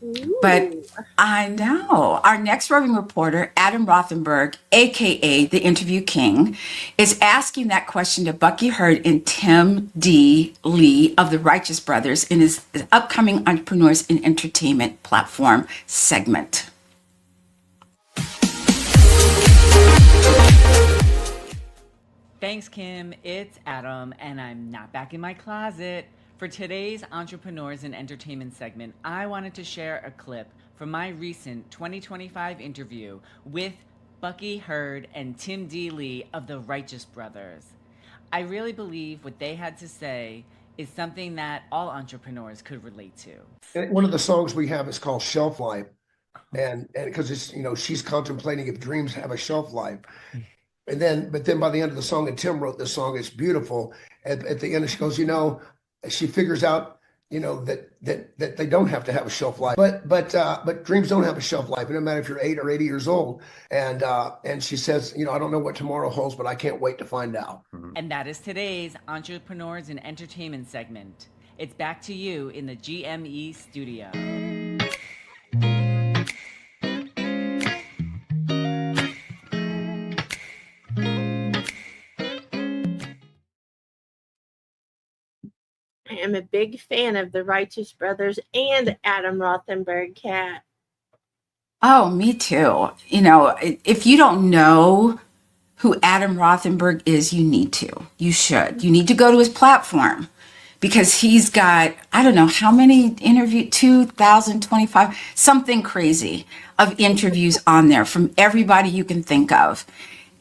H: Ooh.
I: But I know. Our next roving reporter, Adam Rothenberg, a.k.a. the Interview King, is asking that question to Bucky Hurd and Tim D. Lee of the Righteous Brothers in his upcoming Entrepreneurs in Entertainment platform segment.
B: Thanks, Kim. It's Adam, and I'm not back in my closet. For today's Entrepreneurs in Entertainment segment, I wanted to share a clip from my recent 2025 interview with Bucky Hurd and Tim D. Lee of the Righteous Brothers. I really believe what they had to say is something that all entrepreneurs could relate to.
M: And one of the songs we have is called Shelf Life. And because it's, she's contemplating if dreams have a shelf life. But then by the end of the song, and Tim wrote this song, it's beautiful. At the end, she goes, she figures out, that they don't have to have a shelf life, but dreams don't have a shelf life. It doesn't matter if you're 8 or 80 years old. And she says, I don't know what tomorrow holds, but I can't wait to find out.
B: And that is today's Entrepreneurs in Entertainment segment. It's back to you in the GME studio.
H: I am a big fan of the Righteous Brothers and Adam Rothenberg, Kat.
I: Oh, me too. If you don't know who Adam Rothenberg is, you need to. You should. You need to go to his platform because he's got, I don't know how many 2,025, something crazy of interviews on there from everybody you can think of.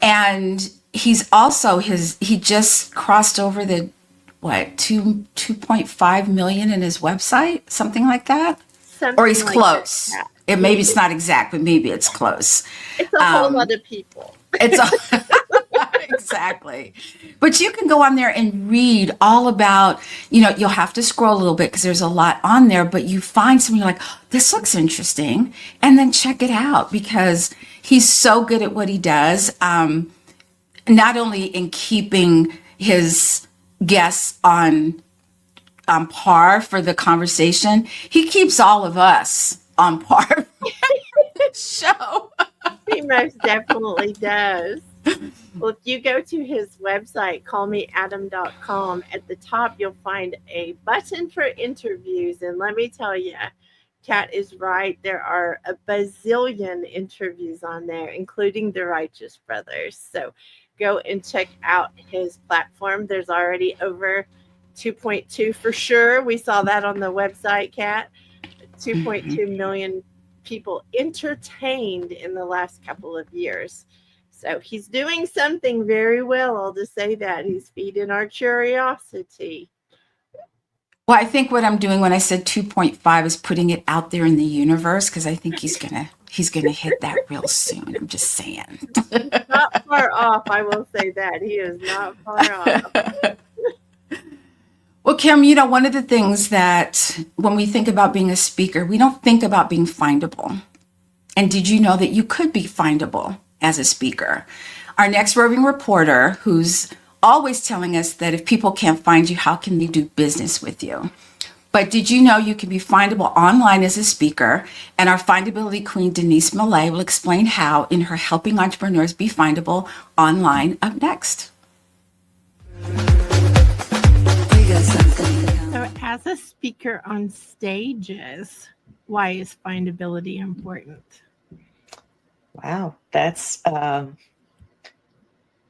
I: And he's also he just crossed over the 2.5 million in his website, something like that, or he's like close. Maybe it's not exact, but maybe it's close.
H: It's a whole lot of people.
I: Exactly. But you can go on there and read all about, you'll have to scroll a little bit because there's a lot on there, but you find something like, oh, this looks interesting, and then check it out because he's so good at what he does. Not only in keeping his guests on par for the conversation, he keeps all of us on par for the show.
H: He most definitely does. Well, if you go to his website, callmeadam.com, at the top you'll find a button for interviews. And let me tell you, Kat is right. There are a bazillion interviews on there, including the Righteous Brothers. So go and check out his platform. There's already over 2.2 for sure. We saw that on the website, Kat. 2.2 million people entertained in the last couple of years. So he's doing something very well. I'll just say that. He's feeding our curiosity.
I: Well, I think what I'm doing when I said 2.5 is putting it out there in the universe because I think he's going to He's going to hit that real soon. I'm just saying.
H: Not far off, I will say that. He is not far off.
I: Well, Kim, you know, one of the things that when we think about being a speaker, we don't think about being findable. And did you know that you could be findable as a speaker? Our next roving reporter, who's always telling us that if people can't find you, how can they do business with you? But did you know you can be findable online as a speaker? And our findability queen, Denise Millet, will explain how in her Helping Entrepreneurs Be Findable online up next.
H: So, as a speaker on stages, why is findability important?
E: Wow, that's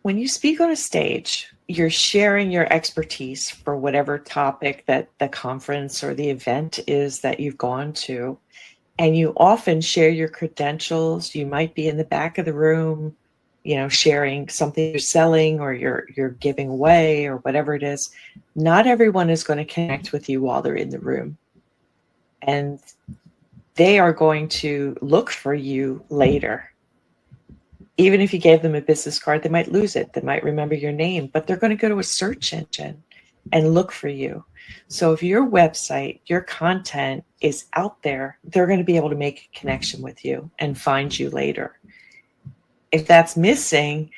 E: when you speak on a stage, you're sharing your expertise for whatever topic that the conference or the event is that you've gone to. And you often share your credentials. You might be in the back of the room, you know, sharing something you're selling or you're giving away or whatever it is. Not everyone is going to connect with you while they're in the room. And they are going to look for you later. Even if you gave them a business card, they might lose it. They might remember your name, but they're going to go to a search engine and look for you. So if your website, your content is out there, they're going to be able to make a connection with you and find you later. If that's missing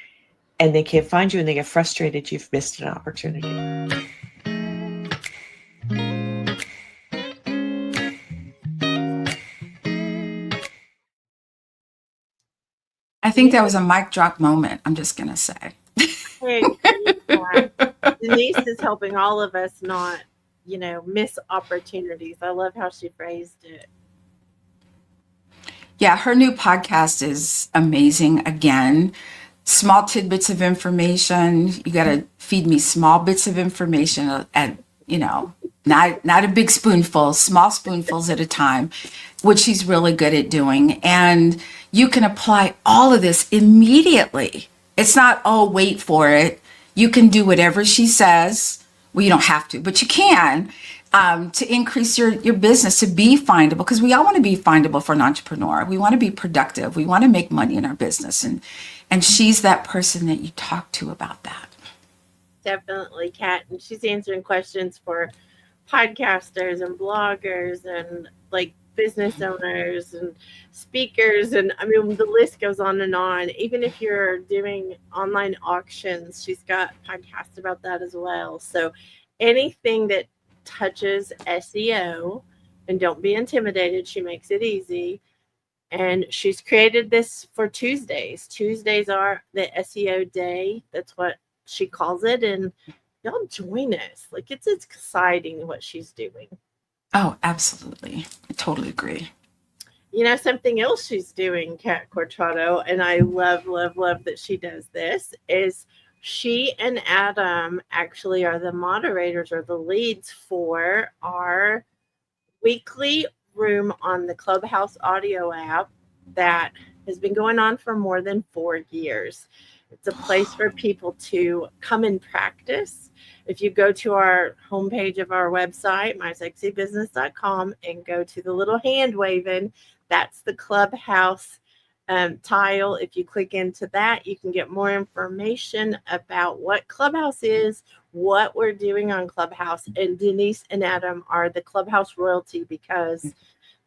E: and they can't find you and they get frustrated, you've missed an opportunity.
I: I think that was a mic drop moment, I'm just going to say.
H: Hey, Denise is helping all of us not, you know, miss opportunities. I love how she phrased it.
I: Yeah, her new podcast is amazing. Again, small tidbits of information. You got to feed me small bits of information at, you know, not a big spoonful, small spoonfuls at a time, which she's really good at doing. And you can apply all of this immediately. It's not, oh, wait for it. You can do whatever she says. Well, you don't have to, but you can to increase your business, to be findable, because we all want to be findable for an entrepreneur. We want to be productive. We want to make money in our business. And she's that person that you talk to about that.
H: Definitely, Kat. And she's answering questions for podcasters and bloggers and like business owners and speakers. And I mean, the list goes on and on. Even if you're doing online auctions, she's got podcasts about that as well. So anything that touches SEO, and don't be intimidated, she makes it easy. And she's created this for Tuesdays. Tuesdays are the SEO day. That's what she calls it. And y'all join us. Like, it's exciting what she's doing.
I: Oh, absolutely. I totally agree.
H: You know, something else she's doing, Kat Corchado, and I love that she does this, is she and Adam actually are the moderators or the leads for our weekly room on the Clubhouse audio app that has been going on for more than 4 years. It's a place for people to come and practice. If you go to our homepage of our website, mysexybusiness.com, and go to the little hand waving, that's the Clubhouse tile. If you click into that, you can get more information about what Clubhouse is, what we're doing on Clubhouse. And Denise and Adam are the Clubhouse royalty because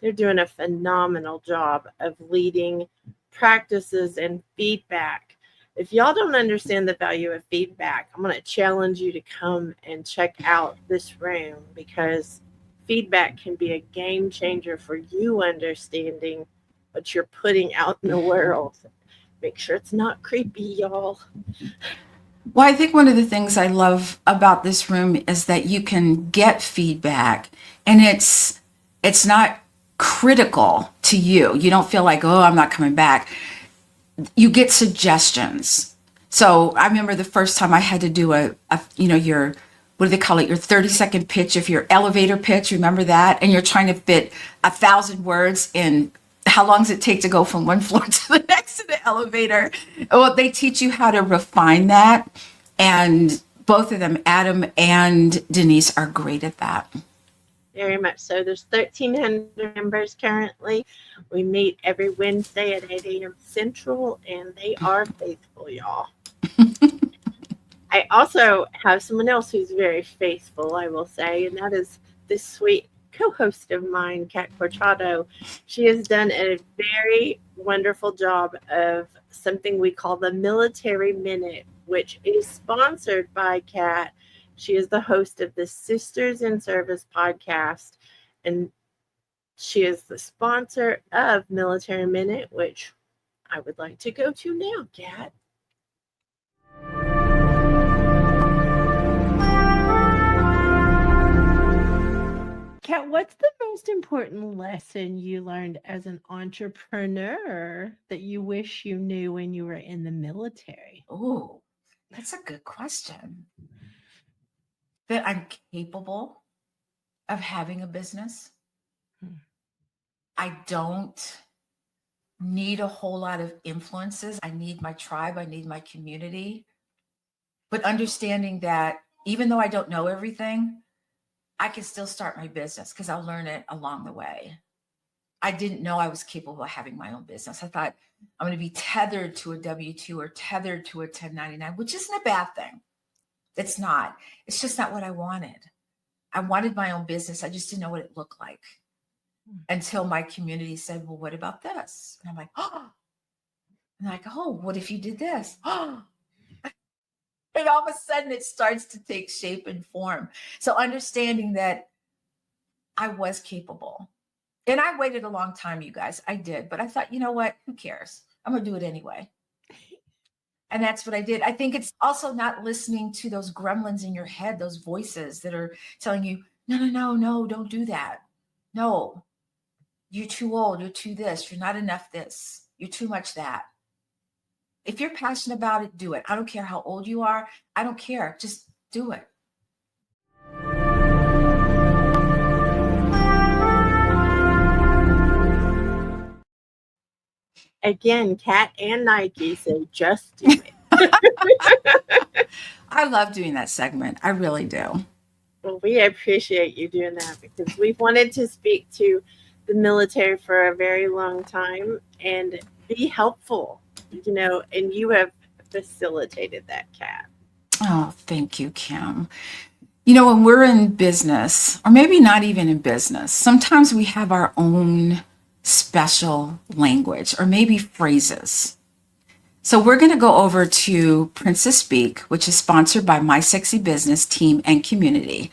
H: they're doing a phenomenal job of leading practices and feedback. If y'all don't understand the value of feedback, I'm going to challenge you to come and check out this room, because feedback can be a game changer for you understanding what you're putting out in the world. Make sure it's not creepy, y'all.
I: Well, I think one of the things I love about this room is that you can get feedback, and it's not critical to you. You don't feel like, oh, I'm not coming back. You get suggestions. So I remember the first time I had to do your, what do they call it? Your 30-second pitch of your elevator pitch. Remember that? And you're trying to fit 1,000 words in. How long does it take to go from one floor to the next in the elevator? Well, they teach you how to refine that. And both of them, Adam and Denise, are great at that.
H: Very much so. There's 1,300 members currently. We meet every Wednesday at 8 a.m. Central, and they are faithful, y'all. I also have someone else who's very faithful, I will say, and that is this sweet co-host of mine, Kat Corchado. She has done a very wonderful job of something we call the Military Minute, which is sponsored by Kat. She is the host of the Sisters in Service podcast, and she is the sponsor of Military Minute, which I would like to go to now, Kat. Kat, what's the most important lesson you learned as an entrepreneur that you wish you knew when you were in the military?
I: Oh, that's a good question. That I'm capable of having a business. I don't need a whole lot of influences. I need my tribe. I need my community. But understanding that even though I don't know everything, I can still start my business because I'll learn it along the way. I didn't know I was capable of having my own business. I thought I'm going to be tethered to a W-2 or tethered to a 1099, which isn't a bad thing. It's not. It's just not what I wanted. I wanted my own business. I just didn't know what it looked like until my community said, well, what about this? And I'm like, oh, and like, oh, what if you did this? Oh, and all of a sudden it starts to take shape and form. So understanding that I was capable. And I waited a long time, you guys. I did. But I thought, you know what? Who cares? I'm going to do it anyway. And that's what I did. I think it's also not listening to those gremlins in your head, those voices that are telling you, no, don't do that. No, you're too old. You're too this. You're not enough this. You're too much that. If you're passionate about it, do it. I don't care how old you are. I don't care. Just do it.
H: Again, Kat and Nike say just do it.
I: I love doing that segment. I really do.
H: Well, we appreciate you doing that because we've wanted to speak to the military for a very long time and be helpful, and you have facilitated that, Kat.
I: Oh, thank you, Kim. When we're in business, or maybe not even in business, sometimes we have our own special language or maybe phrases. So we're going to go over to Princess Speak, which is sponsored by My Sexy Business team and community.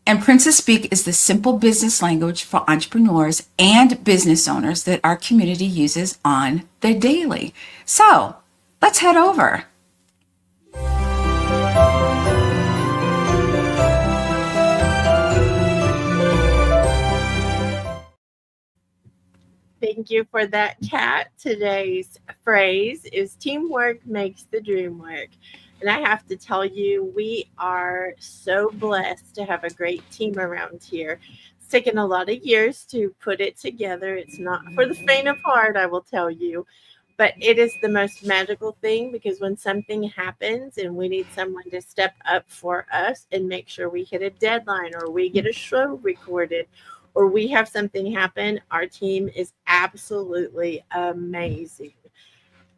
I: And Princess Speak is the simple business language for entrepreneurs and business owners that our community uses on their daily. So let's head over.
H: Thank you for that, Kat. Today's phrase is teamwork makes the dream work. And I have to tell you, we are so blessed to have a great team around here. It's taken a lot of years to put it together. It's not for the faint of heart, I will tell you. But it is the most magical thing because when something happens and we need someone to step up for us and make sure we hit a deadline or we get a show recorded or we have something happen, our team is absolutely amazing.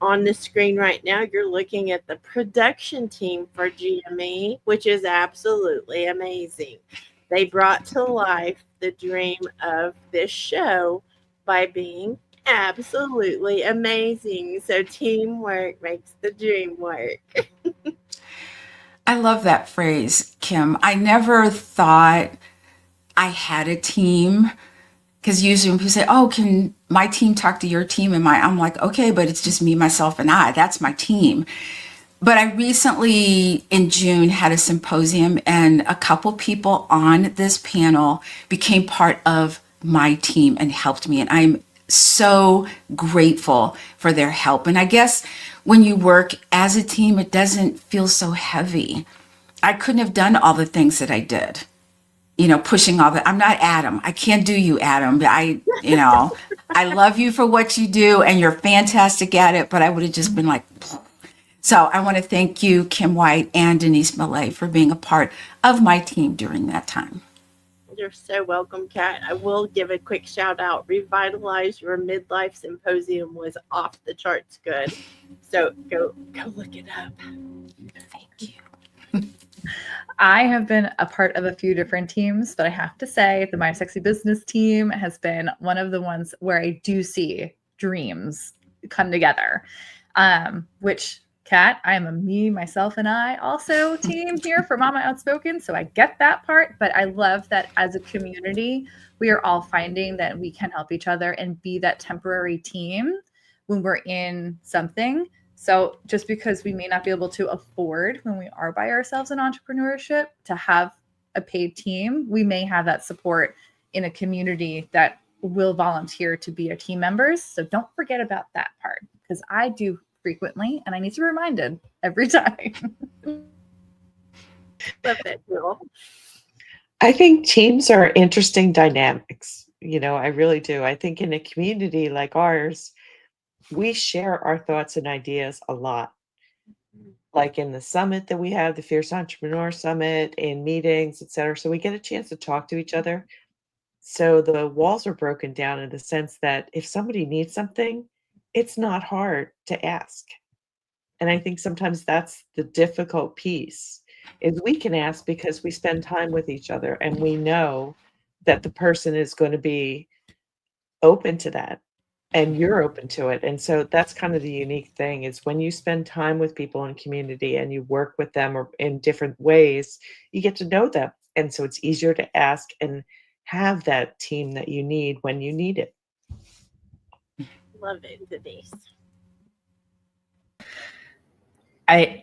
H: On the screen right now, you're looking at the production team for GME, which is absolutely amazing. They brought to life the dream of this show by being absolutely amazing. So teamwork makes the dream work.
I: I love that phrase, Kim. I never thought I had a team, because usually when people say, oh, can my team talk to your team? I'm like, okay, but it's just me, myself, and I. That's my team. But I recently, in June, had a symposium, and a couple people on this panel became part of my team and helped me. And I'm so grateful for their help. And I guess when you work as a team, it doesn't feel so heavy. I couldn't have done all the things that I did. Pushing all that. I'm not Adam. I can't do you, Adam. But I love you for what you do and you're fantastic at it, but I would have just been like, so I want to thank you, Kim White and Denise Millet, for being a part of my team during that time.
H: You're so welcome, Kat. I will give a quick shout out. Revitalize Your Midlife Symposium was off the charts good. So go look it up.
I: Thank you.
N: I have been a part of a few different teams, but I have to say the My Sexy Business team has been one of the ones where I do see dreams come together, which Kat, I am a me, myself, and I also team here for Mama Outspoken. So I get that part, but I love that as a community, we are all finding that we can help each other and be that temporary team when we're in something. So just because we may not be able to afford when we are by ourselves in entrepreneurship to have a paid team, we may have that support in a community that will volunteer to be our team members. So don't forget about that part, because I do frequently and I need to be reminded every time.
H: Love it, Jill.
E: I think teams are interesting dynamics. I really do. I think in a community like ours, we share our thoughts and ideas a lot. Like in the summit that we have, the Fierce Entrepreneur Summit, in meetings, etc. So we get a chance to talk to each other. So the walls are broken down in the sense that if somebody needs something, it's not hard to ask. And I think sometimes that's the difficult piece, is we can ask because we spend time with each other and we know that the person is going to be open to that. And you're open to it. And so that's kind of the unique thing, is when you spend time with people in community and you work with them or in different ways, you get to know them. And so it's easier to ask and have that team that you need when you need it.
H: Love it, Denise.
B: I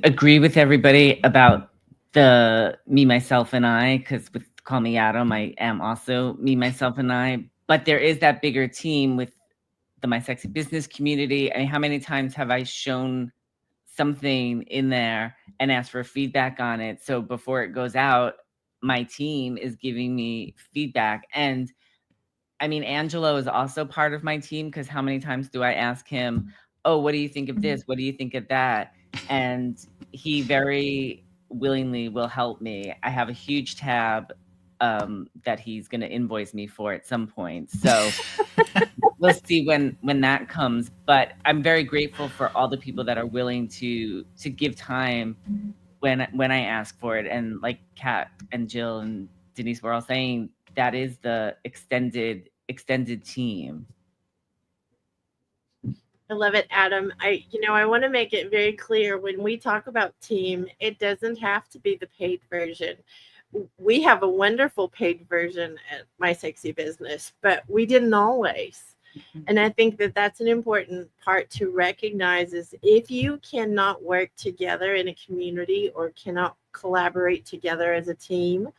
B: agree with everybody about the me, myself, and I, because with Call Me Adam, I am also me, myself, and I. But there is that bigger team with the My Sexy Business community. I mean, how many times have I shown something in there and asked for feedback on it? So before it goes out, my team is giving me feedback. And I mean, Angelo is also part of my team, because how many times do I ask him, oh, what do you think of this? What do you think of that? And he very willingly will help me. I have a huge tab that he's going to invoice me for at some point. So we'll see when that comes. But I'm very grateful for all the people that are willing to give time when I ask for it. And like Kat and Jill and Denise were all saying, that is the extended team.
H: I love it, Adam. I want to make it very clear, when we talk about team, it doesn't have to be the paid version. We have a wonderful paid version at My Sexy Business, but we didn't always. And I think that that's an important part to recognize, is if you cannot work together in a community or cannot collaborate together as a team,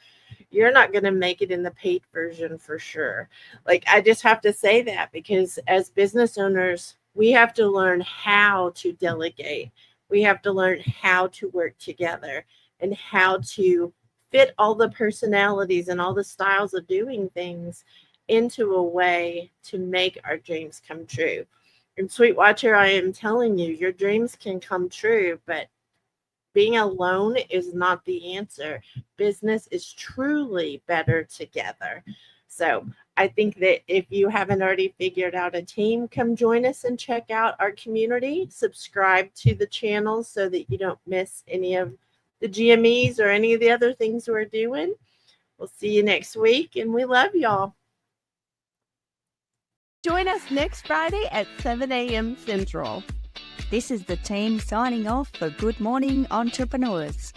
H: you're not going to make it in the paid version for sure. Like, I just have to say that, because as business owners, we have to learn how to delegate. We have to learn how to work together and how to fit all the personalities and all the styles of doing things into a way to make our dreams come true. And Sweet Watcher, I am telling you, your dreams can come true, but being alone is not the answer. Business is truly better together. So I think that if you haven't already figured out a team, come join us and check out our community. Subscribe to the channel so that you don't miss any of the GMEs or any of the other things we're doing. We'll see you next week, and we love y'all.
O: Join us next Friday at 7 a.m. Central.
P: This is the team signing off for Good Morning Entrepreneurs.